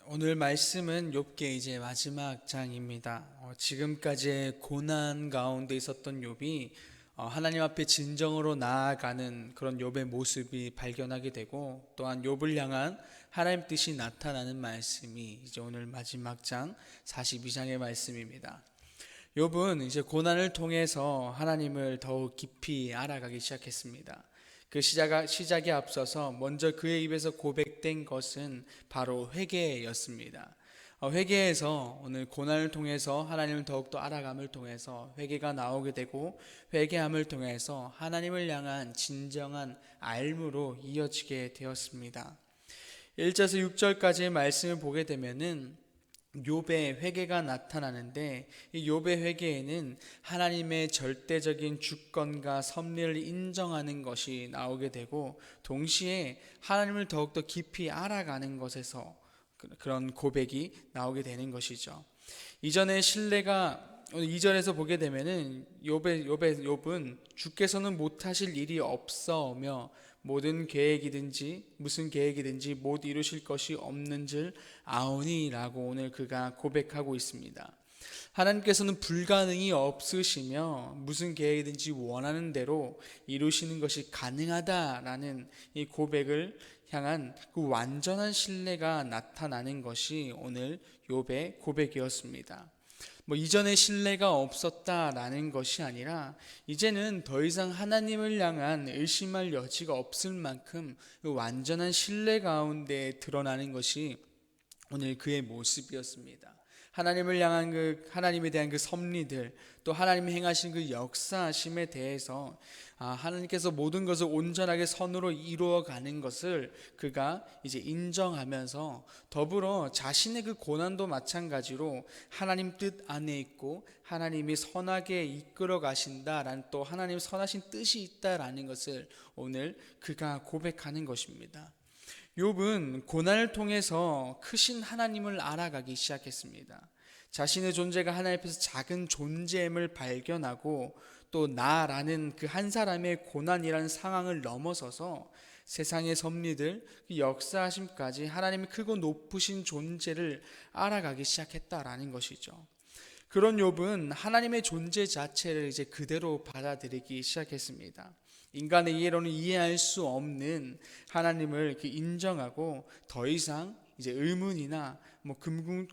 오늘 말씀은 욥기 이제 마지막 장입니다. 지금까지의 고난 가운데 있었던 욥이 하나님 앞에 진정으로 나아가는 그런 욥의 모습이 발견하게 되고, 또한 욥을 향한 하나님 뜻이 나타나는 말씀이 이제 오늘 마지막 장 42장의 말씀입니다. 욥은 이제 고난을 통해서 하나님을 더욱 깊이 알아가기 시작했습니다. 그 시작에 앞서서 먼저 그의 입에서 고백된 것은 바로 회개였습니다. 회개에서 오늘 고난을 통해서 하나님을 더욱더 알아감을 통해서 회개가 나오게 되고, 회개함을 통해서 하나님을 향한 진정한 알므로 이어지게 되었습니다. 1절에서 6절까지의 말씀을 보게 되면은 욥의 회개가 나타나는데, 이 욥의 회개에는 하나님의 절대적인 주권과 섭리를 인정하는 것이 나오게 되고, 동시에 하나님을 더욱더 깊이 알아가는 것에서 그런 고백이 나오게 되는 것이죠. 이전의 신뢰가 오늘 2절에서 보게 되면은 욥은 주께서는 못하실 일이 없어며 모든 계획이든지 무슨 계획이든지 못 이루실 것이 없는 줄 아오니라고 오늘 그가 고백하고 있습니다. 하나님께서는 불가능이 없으시며 무슨 계획이든지 원하는 대로 이루시는 것이 가능하다라는 이 고백을 향한 그 완전한 신뢰가 나타나는 것이 오늘 욥의 고백이었습니다. 이전에 신뢰가 없었다라는 것이 아니라 이제는 더 이상 하나님을 향한 의심할 여지가 없을 만큼 그 완전한 신뢰 가운데 드러나는 것이 오늘 그의 모습이었습니다. 하나님을 향한 하나님에 대한 그 섭리들, 또 하나님이 행하신 그 역사심에 대해서 하나님께서 모든 것을 온전하게 선으로 이루어가는 것을 그가 이제 인정하면서, 더불어 자신의 그 고난도 마찬가지로 하나님 뜻 안에 있고 하나님이 선하게 이끌어 가신다라는, 또 하나님 선하신 뜻이 있다라는 것을 오늘 그가 고백하는 것입니다. 욥은 고난을 통해서 크신 하나님을 알아가기 시작했습니다. 자신의 존재가 하나님 앞에서 작은 존재임을 발견하고, 또 나라는 그 한 사람의 고난이라는 상황을 넘어서서 세상의 섭리들, 그 역사하심까지 하나님의 크고 높으신 존재를 알아가기 시작했다라는 것이죠. 그런 욥은 하나님의 존재 자체를 이제 그대로 받아들이기 시작했습니다. 인간의 이해로는 이해할 수 없는 하나님을 인정하고, 더 이상 이제 의문이나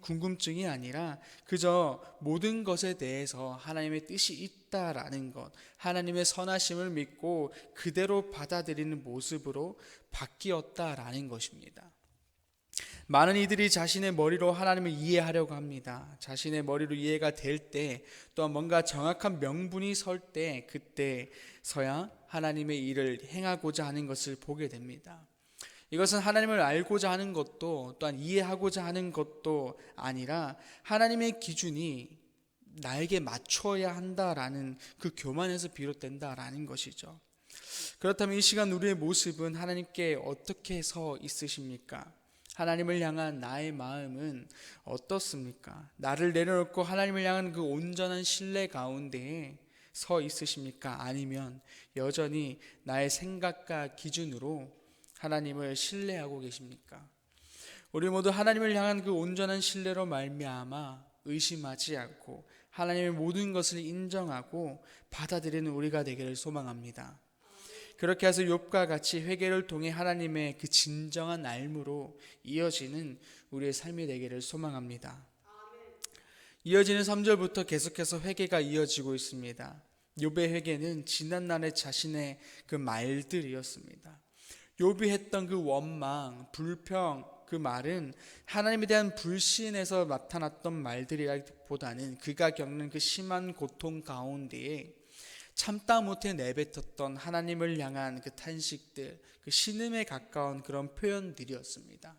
궁금증이 아니라 그저 모든 것에 대해서 하나님의 뜻이 있다라는 것, 하나님의 선하심을 믿고 그대로 받아들이는 모습으로 바뀌었다라는 것입니다. 많은 이들이 자신의 머리로 하나님을 이해하려고 합니다. 자신의 머리로 이해가 될 때, 또한 뭔가 정확한 명분이 설 때, 그때서야 하나님의 일을 행하고자 하는 것을 보게 됩니다. 이것은 하나님을 알고자 하는 것도, 또한 이해하고자 하는 것도 아니라 하나님의 기준이 나에게 맞춰야 한다라는 그 교만에서 비롯된다라는 것이죠. 그렇다면 이 시간 우리의 모습은 하나님께 어떻게 서 있으십니까? 하나님을 향한 나의 마음은 어떻습니까? 나를 내려놓고 하나님을 향한 그 온전한 신뢰 가운데에 서 있으십니까? 아니면 여전히 나의 생각과 기준으로 하나님을 신뢰하고 계십니까? 우리 모두 하나님을 향한 그 온전한 신뢰로 말미암아 의심하지 않고 하나님의 모든 것을 인정하고 받아들이는 우리가 되기를 소망합니다. 그렇게 해서 욥과 같이 회개를 통해 하나님의 그 진정한 알므로 이어지는 우리의 삶이 되기를 소망합니다. 이어지는 3절부터 계속해서 회개가 이어지고 있습니다. 욥의 회개는 지난날의 자신의 그 말들이었습니다. 욥이 했던 그 원망, 불평, 그 말은 하나님에 대한 불신에서 나타났던 말들이라기보다는 그가 겪는 그 심한 고통 가운데에 참다 못해 내뱉었던 하나님을 향한 그 탄식들, 그 신음에 가까운 그런 표현들이었습니다.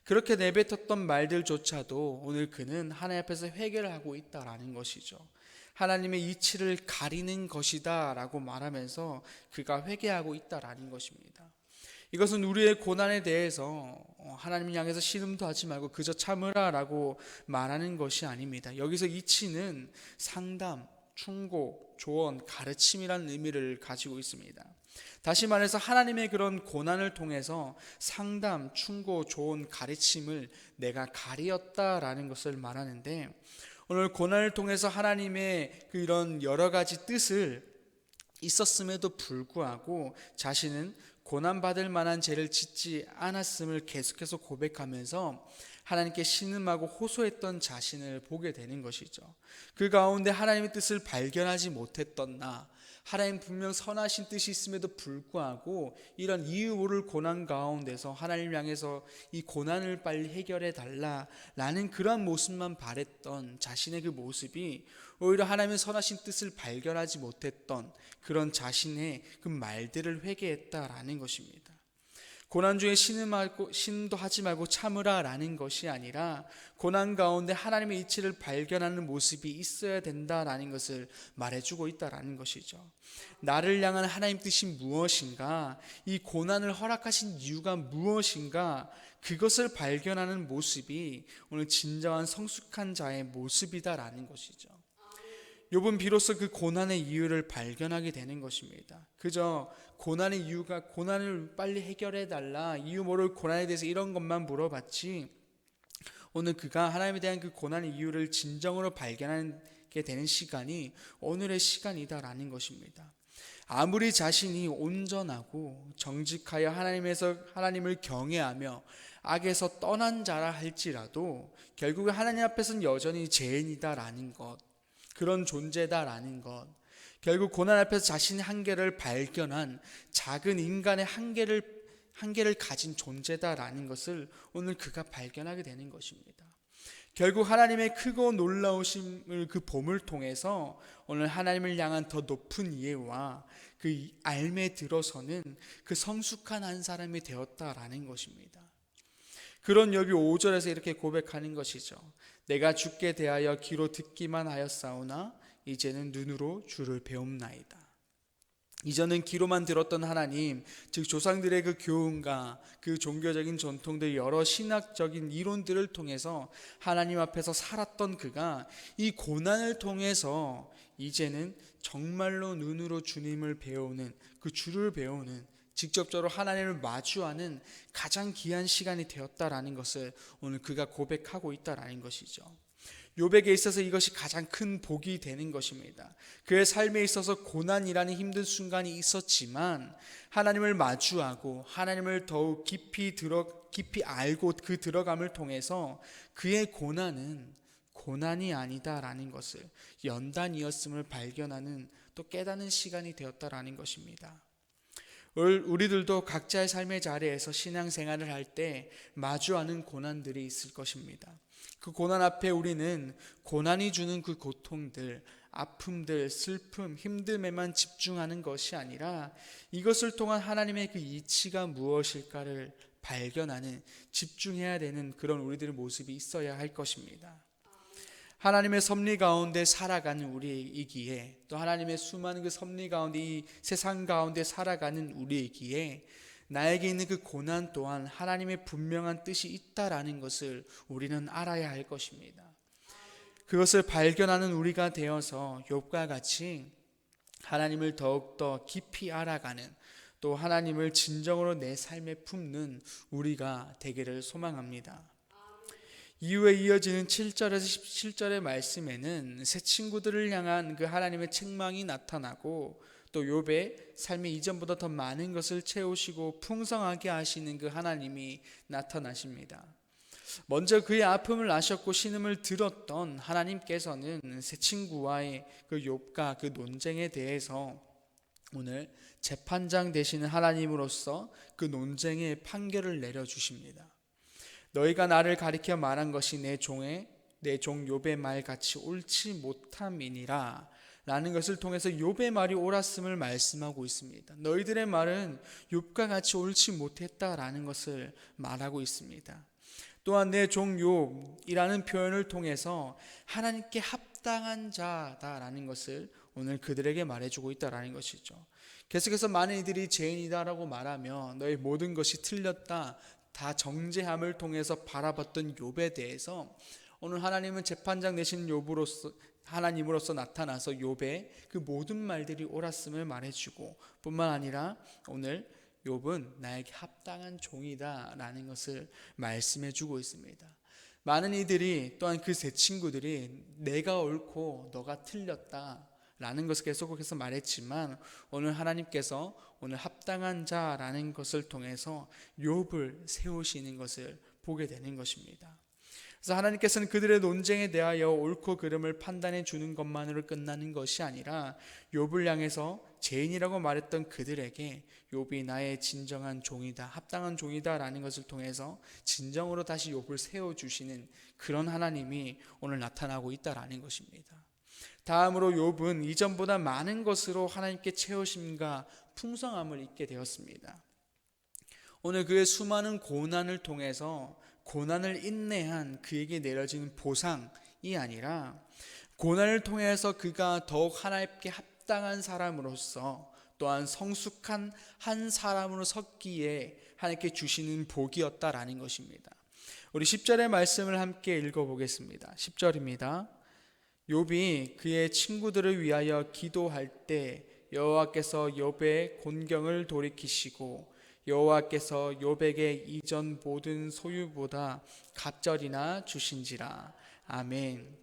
그렇게 내뱉었던 말들조차도 오늘 그는 하나님 앞에서 회개를 하고 있다라는 것이죠. 하나님의 이치를 가리는 것이다 라고 말하면서 그가 회개하고 있다라는 것입니다. 이것은 우리의 고난에 대해서 하나님을 향해서 신음도 하지 말고 그저 참으라 라고 말하는 것이 아닙니다. 여기서 이치는 상담, 충고, 조언, 가르침이라는 의미를 가지고 있습니다. 다시 말해서 하나님의 그런 고난을 통해서 상담, 충고, 조언, 가르침을 내가 가리었다라는 것을 말하는데, 오늘 고난을 통해서 하나님의 그 이런 여러 가지 뜻을 있었음에도 불구하고 자신은 고난받을 만한 죄를 짓지 않았음을 계속해서 고백하면서 하나님께 신음하고 호소했던 자신을 보게 되는 것이죠. 그 가운데 하나님의 뜻을 발견하지 못했던 나, 하나님 분명 선하신 뜻이 있음에도 불구하고 이런 이유 모를 고난 가운데서 하나님 향해서 이 고난을 빨리 해결해 달라라는 그런 모습만 바랬던 자신의 그 모습이 오히려 하나님의 선하신 뜻을 발견하지 못했던 그런 자신의 그 말들을 회개했다라는 것입니다. 고난 중에 신음도 하지 말고 참으라라는 것이 아니라 고난 가운데 하나님의 이치를 발견하는 모습이 있어야 된다라는 것을 말해주고 있다라는 것이죠. 나를 향한 하나님 뜻이 무엇인가, 이 고난을 허락하신 이유가 무엇인가, 그것을 발견하는 모습이 오늘 진정한 성숙한 자의 모습이다라는 것이죠. 욥은 비로소 그 고난의 이유를 발견하게 되는 것입니다. 그저 고난의 이유가 고난을 빨리 해결해 달라, 이유 모를 고난에 대해서 이런 것만 물어봤지, 오늘 그가 하나님에 대한 그 고난의 이유를 진정으로 발견하게 되는 시간이 오늘의 시간이다라는 것입니다. 아무리 자신이 온전하고 정직하여 하나님을 경외하며 악에서 떠난 자라 할지라도 결국에 하나님 앞에서는 여전히 죄인이다라는 것, 그런 존재다라는 것, 결국 고난 앞에서 자신의 한계를 발견한 작은 인간의 한계를 가진 존재다라는 것을 오늘 그가 발견하게 되는 것입니다. 결국 하나님의 크고 놀라우심을 그 봄을 통해서 오늘 하나님을 향한 더 높은 이해와 그 알매 들어서는 그 성숙한 한 사람이 되었다라는 것입니다. 그런 욥이 5절에서 이렇게 고백하는 것이죠. 내가 주께 대하여 귀로 듣기만 하였사오나 이제는 눈으로 주를 배움나이다. 이전은 귀로만 들었던 하나님, 즉 조상들의 그 교훈과 그 종교적인 전통들, 여러 신학적인 이론들을 통해서 하나님 앞에서 살았던 그가 이 고난을 통해서 이제는 정말로 눈으로 주님을 배우는, 그 주를 배우는, 직접적으로 하나님을 마주하는 가장 귀한 시간이 되었다라는 것을 오늘 그가 고백하고 있다라는 것이죠. 욥에게 있어서 이것이 가장 큰 복이 되는 것입니다. 그의 삶에 있어서 고난이라는 힘든 순간이 있었지만 하나님을 마주하고 하나님을 더욱 깊이 알고 그 들어감을 통해서 그의 고난은 고난이 아니다라는 것을, 연단이었음을 발견하는, 또 깨닫는 시간이 되었다라는 것입니다. 우리들도 각자의 삶의 자리에서 신앙생활을 할 때 마주하는 고난들이 있을 것입니다. 그 고난 앞에 우리는 고난이 주는 그 고통들, 아픔들, 슬픔, 힘듦에만 집중하는 것이 아니라 이것을 통한 하나님의 그 이치가 무엇일까를 발견하는, 집중해야 되는 그런 우리들의 모습이 있어야 할 것입니다. 하나님의 섭리 가운데 살아가는 우리이기에, 또 하나님의 수많은 그 섭리 가운데 이 세상 가운데 살아가는 우리이기에 나에게 있는 그 고난 또한 하나님의 분명한 뜻이 있다라는 것을 우리는 알아야 할 것입니다. 그것을 발견하는 우리가 되어서 욥과 같이 하나님을 더욱더 깊이 알아가는, 또 하나님을 진정으로 내 삶에 품는 우리가 되기를 소망합니다. 이후에 이어지는 7절에서 17절의 말씀에는 새 친구들을 향한 그 하나님의 책망이 나타나고, 또 욥의 삶에 이전보다 더 많은 것을 채우시고 풍성하게 하시는 그 하나님이 나타나십니다. 먼저 그의 아픔을 아셨고 신음을 들었던 하나님께서는 새 친구와의 그 욥과 그 논쟁에 대해서 오늘 재판장 되시는 하나님으로서 그 논쟁의 판결을 내려주십니다. 너희가 나를 가리켜 말한 것이 내 종 욥의 말같이 옳지 못함이니라 라는 것을 통해서 욥의 말이 옳았음을 말씀하고 있습니다. 너희들의 말은 욥과 같이 옳지 못했다라는 것을 말하고 있습니다. 또한 내 종 욥이라는 표현을 통해서 하나님께 합당한 자다라는 것을 오늘 그들에게 말해주고 있다라는 것이죠. 계속해서 많은 이들이 죄인이다라고 말하며 너희 모든 것이 틀렸다, 다 정죄함을 통해서 바라봤던 욥에 대해서 오늘 하나님은 재판장 되신 욥으로서 하나님으로서 나타나서 욥의 그 모든 말들이 옳았음을 말해주고, 뿐만 아니라 오늘 욥은 나에게 합당한 종이다 라는 것을 말씀해주고 있습니다. 많은 이들이, 또한 그 세 친구들이 내가 옳고 너가 틀렸다 라는 것을 계속해서 말했지만, 오늘 하나님께서 오늘 합당한 자라는 것을 통해서 욥을 세우시는 것을 보게 되는 것입니다. 그래서 하나님께서는 그들의 논쟁에 대하여 옳고 그름을 판단해 주는 것만으로 끝나는 것이 아니라 욥을 향해서 죄인이라고 말했던 그들에게 욥이 나의 진정한 종이다, 합당한 종이다 라는 것을 통해서 진정으로 다시 욥을 세워주시는 그런 하나님이 오늘 나타나고 있다라는 것입니다. 다음으로 욥은 이전보다 많은 것으로 하나님께 채우심과 풍성함을 잊게 되었습니다. 오늘 그의 수많은 고난을 통해서 고난을 인내한 그에게 내려지는 보상이 아니라, 고난을 통해서 그가 더욱 하나님께 합당한 사람으로서, 또한 성숙한 한 사람으로 섰기에 하나님께 주시는 복이었다라는 것입니다. 우리 10절의 말씀을 함께 읽어보겠습니다. 10절입니다. 욥이 그의 친구들을 위하여 기도할 때 여호와께서 욥의 곤경을 돌이키시고 여호와께서 욥에게 이전 모든 소유보다 갑절이나 주신지라. 아멘.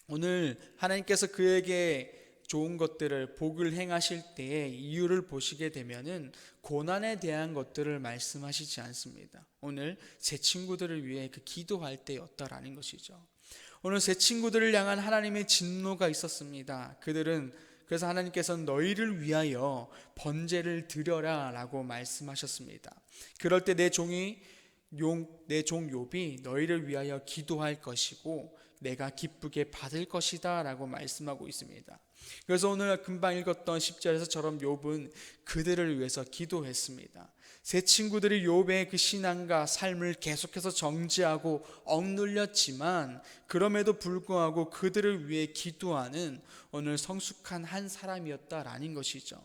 오늘 하나님께서 그에게 좋은 것들을, 복을 행하실 때에 이유를 보시게 되면은 고난에 대한 것들을 말씀하시지 않습니다. 오늘 제 친구들을 위해 그 기도할 때였다라는 것이죠. 오늘 제 친구들을 향한 하나님의 진노가 있었습니다. 그래서 하나님께서는 너희를 위하여 번제를 드려라 라고 말씀하셨습니다. 그럴 때 내 종 욥이 너희를 위하여 기도할 것이고 내가 기쁘게 받을 것이다 라고 말씀하고 있습니다. 그래서 오늘 금방 읽었던 10절에서처럼 욥은 그들을 위해서 기도했습니다. 세 친구들이 욥의 그 신앙과 삶을 계속해서 정죄하고 억눌렸지만 그럼에도 불구하고 그들을 위해 기도하는 오늘 성숙한 한 사람이었다라는 것이죠.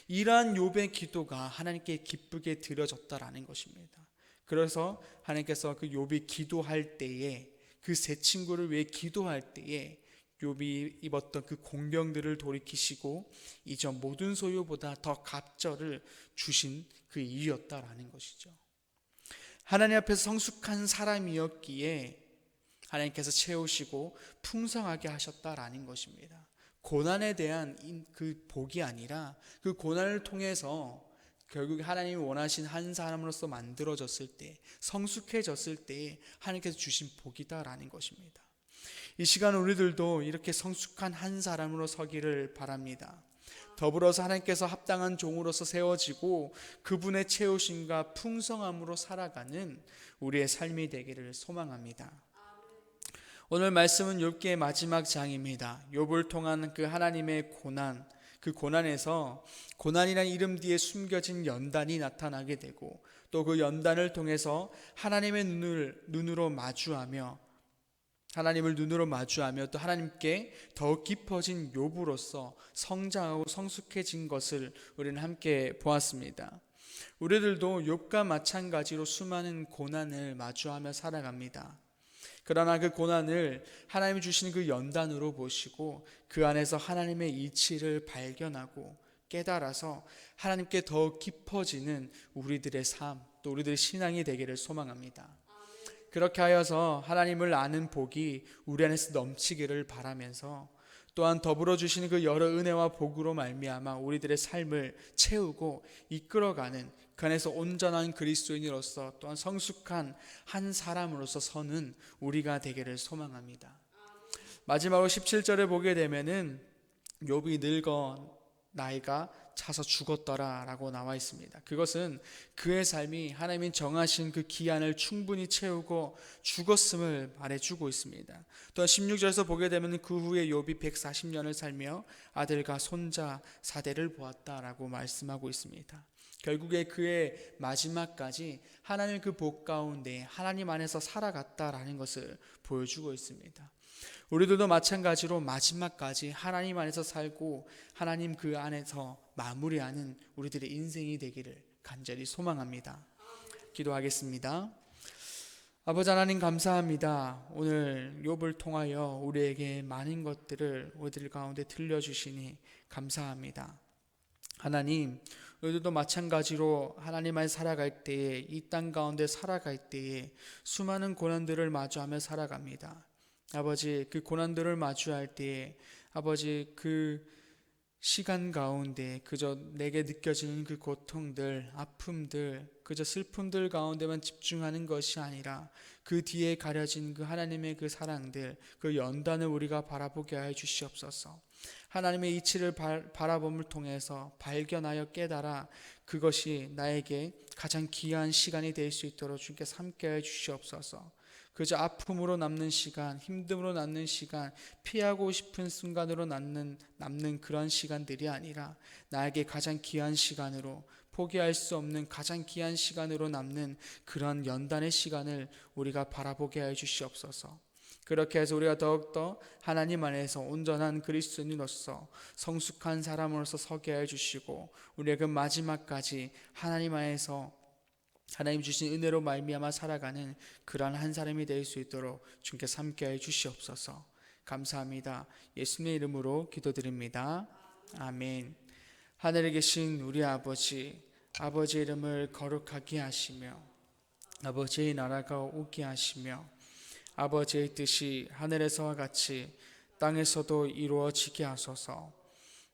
이러한 욥의 기도가 하나님께 기쁘게 드려졌다라는 것입니다. 그래서 하나님께서 그 욥이 기도할 때에, 그 세 친구를 위해 기도할 때에 욥이 입었던 그 공병들을 돌이키시고 이전 모든 소유보다 더 갑절을 주신 그 이유였다라는 것이죠. 하나님 앞에서 성숙한 사람이었기에 하나님께서 채우시고 풍성하게 하셨다라는 것입니다. 고난에 대한 그 복이 아니라 그 고난을 통해서 결국 하나님이 원하신 한 사람으로서 만들어졌을 때, 성숙해졌을 때 하나님께서 주신 복이다라는 것입니다. 이 시간 우리들도 이렇게 성숙한 한 사람으로 서기를 바랍니다. 더불어서 하나님께서 합당한 종으로서 세워지고 그분의 채우심과 풍성함으로 살아가는 우리의 삶이 되기를 소망합니다. 오늘 말씀은 욥기의 마지막 장입니다. 욥을 통한 그 하나님의 고난, 그 고난에서 고난이라는 이름 뒤에 숨겨진 연단이 나타나게 되고, 또 그 연단을 통해서 하나님의 눈으로 마주하며 또 하나님께 더욱 깊어진 욥으로서 성장하고 성숙해진 것을 우리는 함께 보았습니다. 우리들도 욥과 마찬가지로 수많은 고난을 마주하며 살아갑니다. 그러나 그 고난을 하나님이 주시는 그 연단으로 보시고 그 안에서 하나님의 이치를 발견하고 깨달아서 하나님께 더욱 깊어지는 우리들의 삶, 또 우리들의 신앙이 되기를 소망합니다. 그렇게 하여서 하나님을 아는 복이 우리 안에서 넘치기를 바라면서, 또한 더불어 주시는 그 여러 은혜와 복으로 말미암아 우리들의 삶을 채우고 이끌어가는 그 안에서 온전한 그리스도인으로서, 또한 성숙한 한 사람으로서 서는 우리가 되기를 소망합니다. 마지막으로 17절에 보게 되면은 욥이 늙어 나이가 차서 죽었더라 라고 나와 있습니다. 그것은 그의 삶이 하나님이 정하신 그 기한을 충분히 채우고 죽었음을 말해주고 있습니다. 또한 16절에서 보게 되면 그 후에 욥이 140년을 살며 아들과 손자 4대를 보았다라고 말씀하고 있습니다. 결국에 그의 마지막까지 하나님의 그 복 가운데 하나님 안에서 살아갔다라는 것을 보여주고 있습니다. 우리들도 마찬가지로 마지막까지 하나님 안에서 살고 하나님 그 안에서 마무리하는 우리들의 인생이 되기를 간절히 소망합니다. 기도하겠습니다. 아버지 하나님 감사합니다. 오늘 욥을 통하여 우리에게 많은 것들을 우리들 가운데 들려주시니 감사합니다. 하나님, 우리들도 마찬가지로 하나님 안에 살아갈 때에, 이 땅 가운데 살아갈 때에 수많은 고난들을 마주하며 살아갑니다. 아버지, 그 고난들을 마주할 때에 아버지, 그 시간 가운데 그저 내게 느껴지는 그 고통들, 아픔들, 그저 슬픔들 가운데만 집중하는 것이 아니라 그 뒤에 가려진 그 하나님의 그 사랑들, 그 연단을 우리가 바라보게 하여 주시옵소서. 하나님의 이치를 바라봄을 통해서 발견하여 깨달아 그것이 나에게 가장 귀한 시간이 될 수 있도록 주께 삼게 하여 주시옵소서. 그저 아픔으로 남는 시간, 힘듦으로 남는 시간, 피하고 싶은 순간으로 남는 그런 시간들이 아니라 나에게 가장 귀한 시간으로, 포기할 수 없는 가장 귀한 시간으로 남는 그런 연단의 시간을 우리가 바라보게 하여 주시옵소서. 그렇게 해서 우리가 더욱더 하나님 안에서 온전한 그리스도인으로서 성숙한 사람으로서 서게 하여 주시고, 우리의 그 마지막까지 하나님 안에서 하나님 주신 은혜로 말미암아 살아가는 그러한 한 사람이 될 수 있도록 주께 삼게 해 주시옵소서. 감사합니다. 예수님의 이름으로 기도드립니다. 아멘. 하늘에 계신 우리 아버지, 아버지의 이름을 거룩하게 하시며 아버지의 나라가 오게 하시며 아버지의 뜻이 하늘에서와 같이 땅에서도 이루어지게 하소서.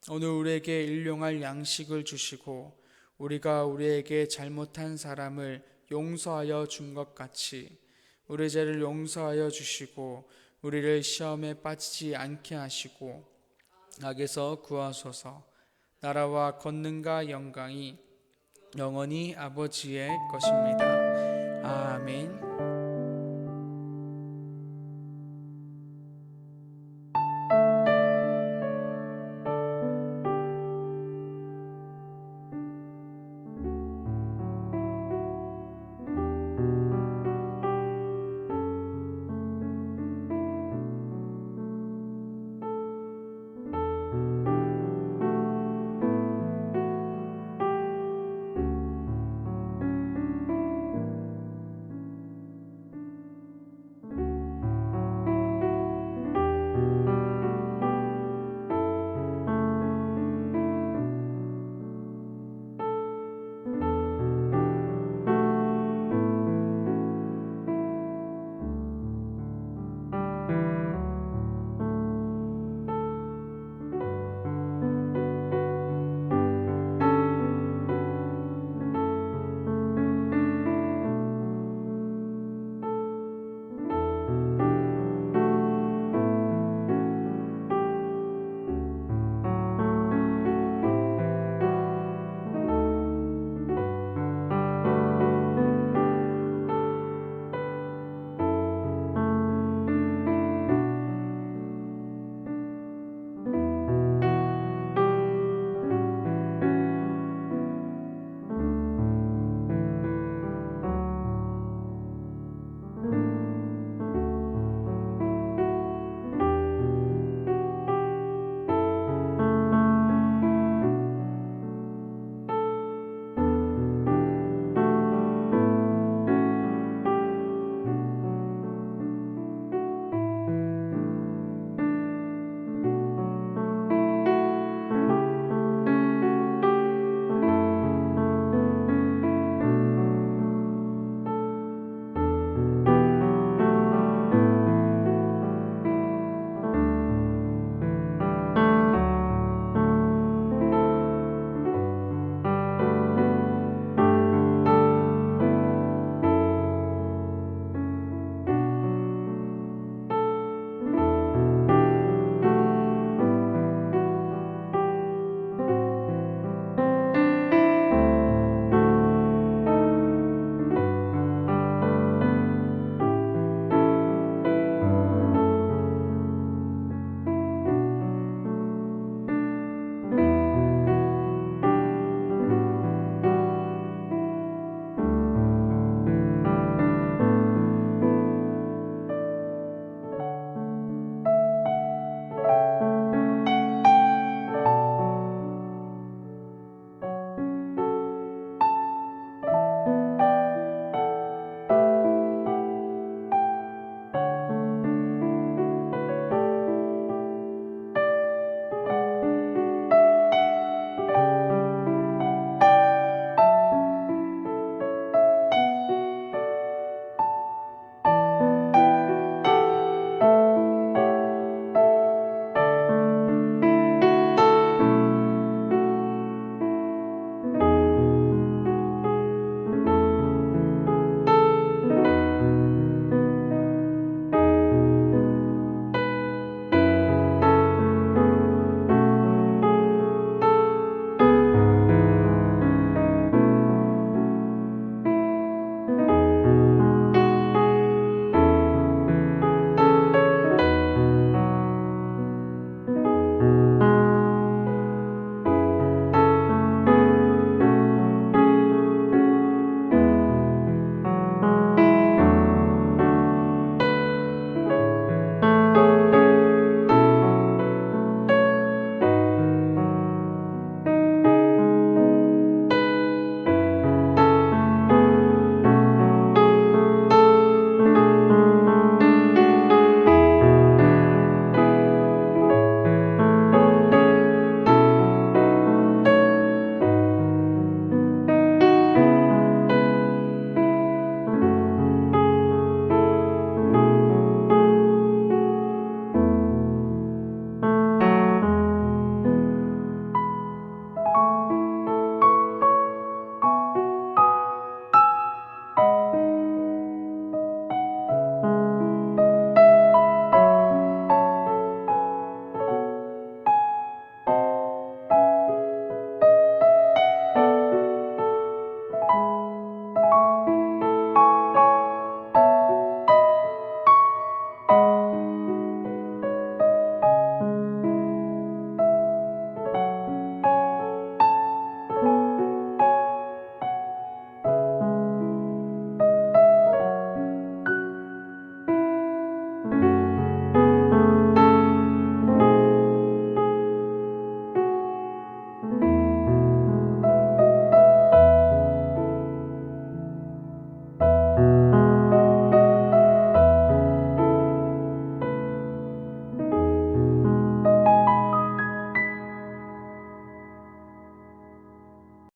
오늘 우리에게 일용할 양식을 주시고 우리가 우리에게 잘못한 사람을 용서하여 준 것 같이 우리 죄를 용서하여 주시고 우리를 시험에 빠지지 않게 하시고 악에서 구하소서. 나라와 권능과 영광이 영원히 아버지의 것입니다. 아멘.